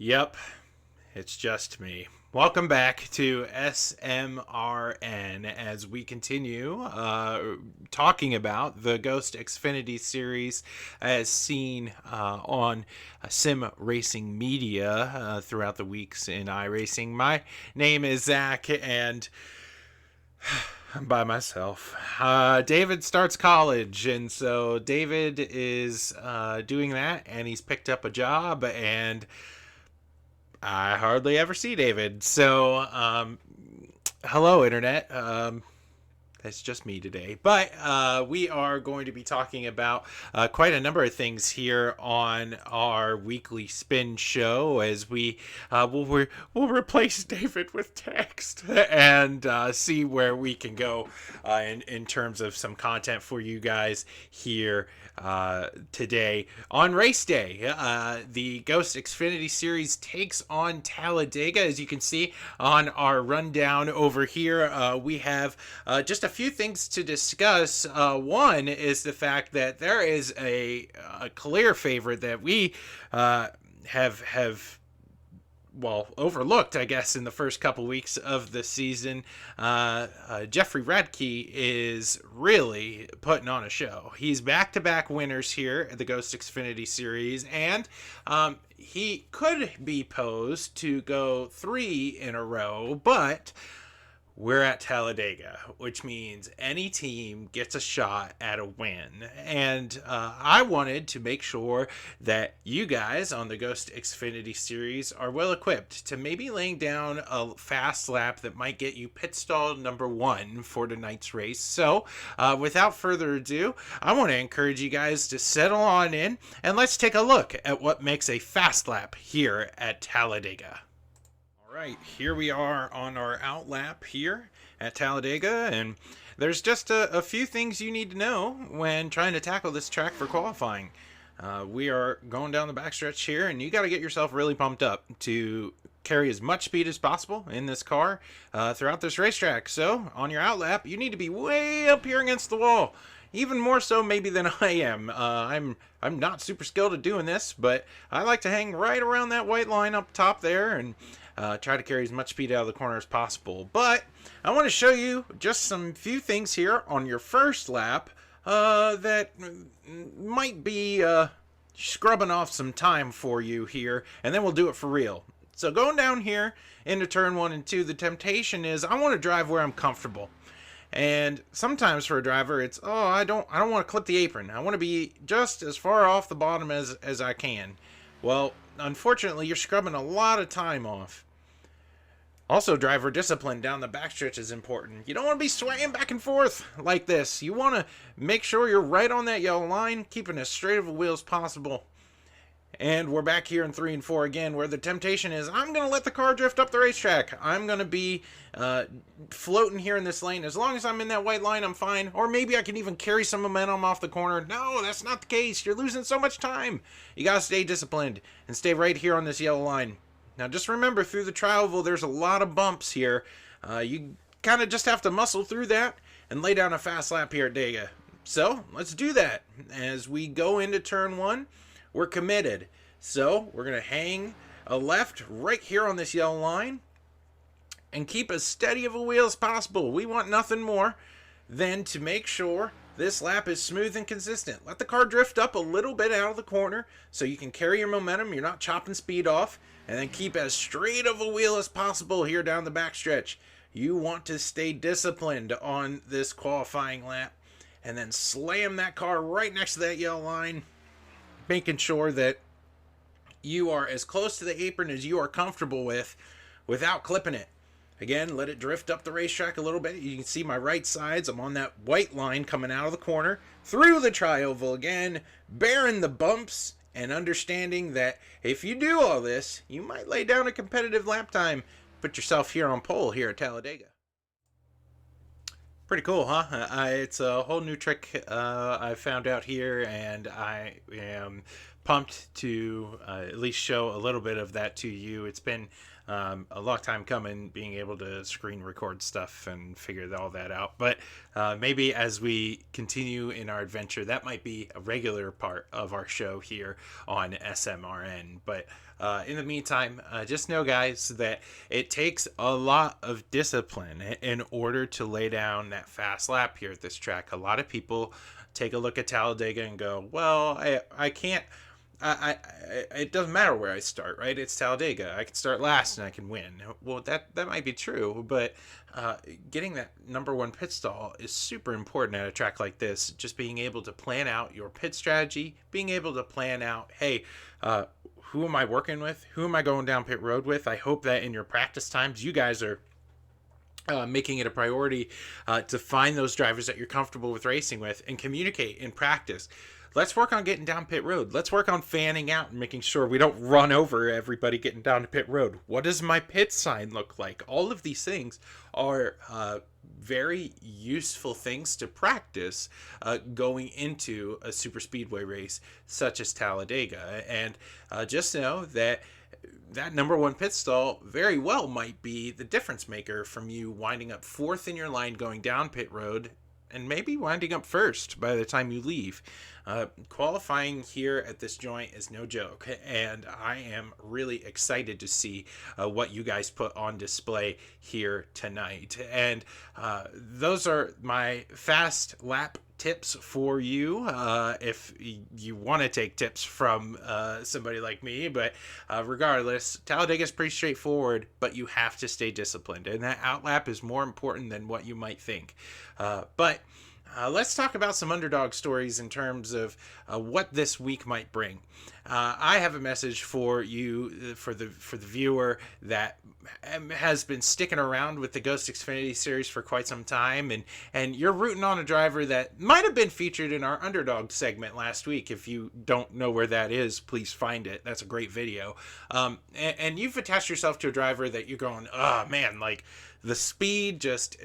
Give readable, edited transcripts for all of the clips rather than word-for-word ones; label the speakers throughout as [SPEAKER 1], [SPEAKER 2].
[SPEAKER 1] Yep, it's just me. Welcome back to SMRN as we continue talking about the Ghost Xfinity Series as seen on sim racing media throughout the weeks in iRacing. My name is Zach, and I'm by myself. David starts college, and so David is doing that, and he's picked up a job, and I hardly ever see David. So, hello, Internet. It's just me today. But we are going to be talking about quite a number of things here on our weekly spin show as we'll replace David with text and see where we can go in terms of some content for you guys here today. On race day, the Ghost Xfinity Series takes on Talladega. As you can see on our rundown over here, we have just a few things to discuss. One is the fact that there is a clear favorite that we have overlooked, I guess, in the first couple weeks of the season. Jeffrey Radke is really putting on a show. He's back-to-back winners here at the Ghost Xfinity Series, and he could be posed to go 3 in a row, but we're at Talladega, which means any team gets a shot at a win. And I wanted to make sure that you guys on the Ghost Xfinity Series are well equipped to maybe laying down a fast lap that might get you pit stall number 1 for tonight's race. So without further ado, I want to encourage you guys to settle on in and let's take a look at what makes a fast lap here at Talladega. Right, here we are on our out lap here at Talladega, and there's just a few things you need to know when trying to tackle this track for qualifying. We are going down the backstretch here, and you got to get yourself really pumped up to carry as much speed as possible in this car throughout this racetrack. So, on your out lap, you need to be way up here against the wall. Even more so maybe than I am. I'm not super skilled at doing this, but I like to hang right around that white line up top there and try to carry as much speed out of the corner as possible. But I want to show you just some few things here on your first lap that might be scrubbing off some time for you here, and then we'll do it for real. So going down here into turn 1 and 2, the temptation is I want to drive where I'm comfortable. And sometimes for a driver, it's, I don't want to clip the apron. I want to be just as far off the bottom as I can. Well, unfortunately, you're scrubbing a lot of time off. Also, driver discipline down the backstretch is important. You don't want to be swaying back and forth like this. You want to make sure you're right on that yellow line, keeping as straight of a wheel as possible. And we're back here in 3 and 4 again, where the temptation is I'm going to let the car drift up the racetrack. I'm going to be floating here in this lane. As long as I'm in that white line, I'm fine. Or maybe I can even carry some momentum off the corner. No, that's not the case. You're losing so much time. You got to stay disciplined and stay right here on this yellow line. Now, just remember, through the tri-oval, there's a lot of bumps here. You kind of just have to muscle through that and lay down a fast lap here at Dega. So, let's do that. As we go into turn 1, we're committed. So we're going to hang a left right here on this yellow line and keep as steady of a wheel as possible. We want nothing more than to make sure this lap is smooth and consistent. Let the car drift up a little bit out of the corner so you can carry your momentum. You're not chopping speed off. And then keep as straight of a wheel as possible here down the backstretch. You want to stay disciplined on this qualifying lap. And then slam that car right next to that yellow line, making sure that you are as close to the apron as you are comfortable with without clipping it. Again, let it drift up the racetrack a little bit. You can see my right sides. I'm on that white line coming out of the corner. Through the tri-oval again, bearing the bumps and understanding that if you do all this, you might lay down a competitive lap time. Put yourself here on pole here at Talladega. Pretty cool, huh? It's a whole new trick I found out here, and I am pumped to at least show a little bit of that to you. It's been a long time coming, being able to screen record stuff and figure all that out. But maybe as we continue in our adventure, that might be a regular part of our show here on SMRN. But in the meantime, just know, guys, that it takes a lot of discipline in order to lay down that fast lap here at this track. A lot of people take a look at Talladega and go, well, I can't. It doesn't matter where I start, right? It's Talladega. I can start last and I can win. Well, that might be true, but getting that number one pit stall is super important at a track like this. Just being able to plan out your pit strategy, being able to plan out, hey, who am I working with? Who am I going down pit road with? I hope that in your practice times, you guys are making it a priority to find those drivers that you're comfortable with racing with and communicate in practice. Let's work on getting down pit road. Let's work on fanning out and making sure we don't run over everybody getting down to pit road. What does my pit sign look like? All of these things are very useful things to practice going into a super speedway race such as Talladega. And just know that number one pit stall very well might be the difference maker from you winding up fourth in your line going down pit road and maybe winding up first by the time you leave. Qualifying here at this joint is no joke, and I am really excited to see what you guys put on display here tonight. And those are my fast lap tips for you if you want to take tips from somebody like me. But regardless, Talladega is pretty straightforward, but you have to stay disciplined, and that outlap is more important than what you might think. But let's talk about some underdog stories in terms of what this week might bring. I have a message for you, for the viewer that has been sticking around with the Ghost Xfinity Series for quite some time, and you're rooting on a driver that might have been featured in our underdog segment last week. If you don't know where that is, please find it. That's a great video. And you've attached yourself to a driver that you're going, oh man, like the speed just,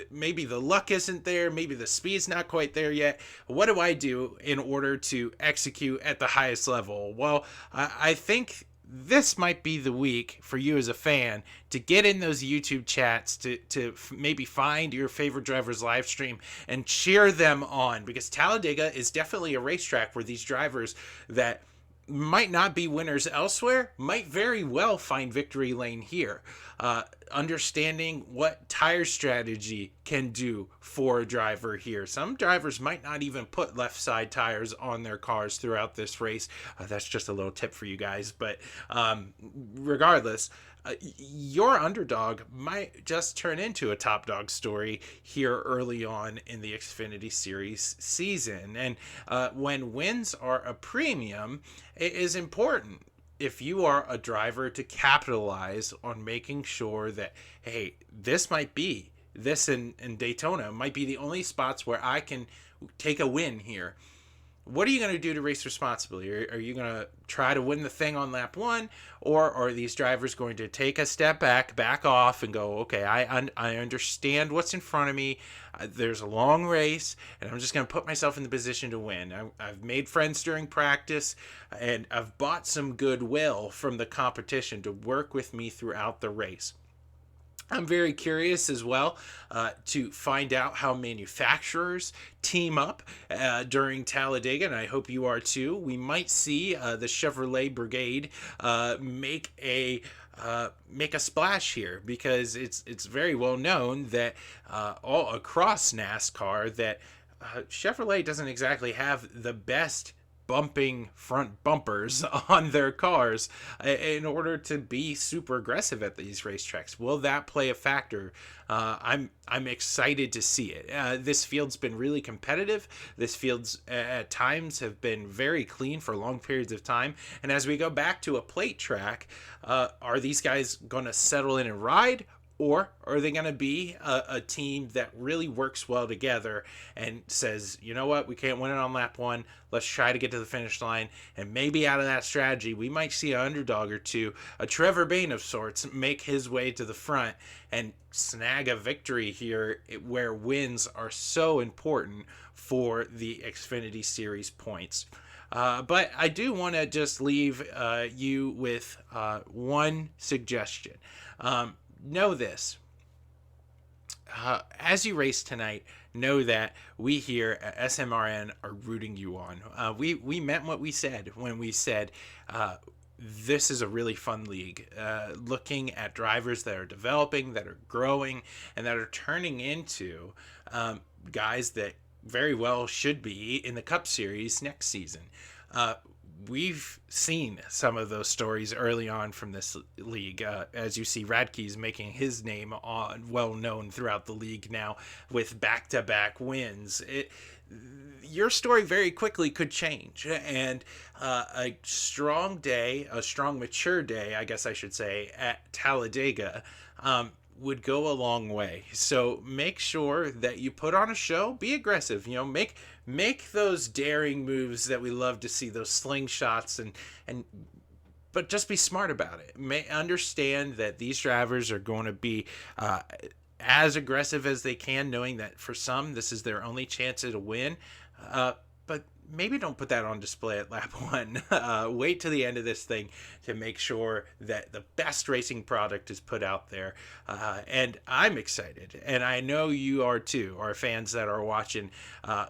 [SPEAKER 1] maybe the luck isn't there, maybe the speed's not quite there yet. What do I do in order to execute at the highest level? Well, I think this might be the week for you as a fan to get in those YouTube chats, to maybe find your favorite driver's live stream and cheer them on, because Talladega is definitely a racetrack where these drivers that might not be winners elsewhere might very well find victory lane here. Understanding what tire strategy can do for a driver here. Some drivers might not even put left side tires on their cars throughout this race. That's just a little tip for you guys. But regardless, your underdog might just turn into a top dog story here early on in the Xfinity Series season. And when wins are a premium, it is important, if you are a driver, to capitalize on making sure that, hey, this in Daytona might be the only spots where I can take a win here. What are you going to do to race responsibly? Are you going to try to win the thing on lap one, or are these drivers going to take a step back off and go, okay, I understand what's in front of me. There's a long race, and I'm just going to put myself in the position to win. I've made friends during practice, and I've bought some goodwill from the competition to work with me throughout the race. I'm very curious as well to find out how manufacturers team up during Talladega, and I hope you are too. We might see the Chevrolet Brigade make a splash here, because it's very well known that all across NASCAR that Chevrolet doesn't exactly have the best bumping front bumpers on their cars in order to be super aggressive at these racetracks. Will that play a factor? I'm excited to see it. This field's been really competitive. This field's at times have been very clean for long periods of time. And as we go back to a plate track, are these guys going to settle in and ride? Or are they going to be a team that really works well together and says, you know what, we can't win it on lap one. Let's try to get to the finish line. And maybe out of that strategy, we might see an underdog or two, a Trevor Bayne of sorts, make his way to the front and snag a victory here, where wins are so important for the Xfinity Series points. But I do want to just leave you with one suggestion. Know this. As you race tonight, know that we here at SMRN are rooting you on. We meant what we said when we said this is a really fun league. Looking at drivers that are developing, that are growing, and that are turning into guys that very well should be in the Cup Series next season. We've seen some of those stories early on from this league. As you see, Radke's making his name well known throughout the league now with back-to-back wins. Your story very quickly could change, and a strong day, a strong mature day, I guess I should say, at Talladega would go a long way. So make sure that you put on a show, be aggressive, make those daring moves that we love to see, those slingshots, and but just be smart about it. Understand that these drivers are going to be as aggressive as they can, knowing that for some this is their only chance at a win. But maybe don't put that on display at lap one. Wait to the end of this thing to make sure that the best racing product is put out there. And I'm excited, and I know you are too, our fans that are watching,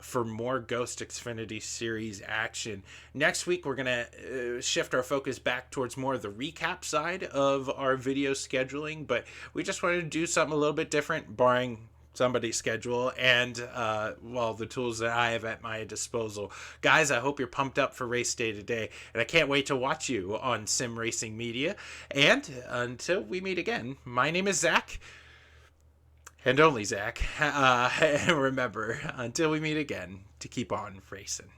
[SPEAKER 1] for more Ghost Xfinity Series action. Next week, we're going to shift our focus back towards more of the recap side of our video scheduling, but we just wanted to do something a little bit different, barring somebody's schedule and the tools that I have at my disposal. Guys, I hope you're pumped up for race day today, and I can't wait to watch you on Sim Racing Media. And until we meet again, my name is Zach, and only Zach. And remember, until we meet again, to keep on racing.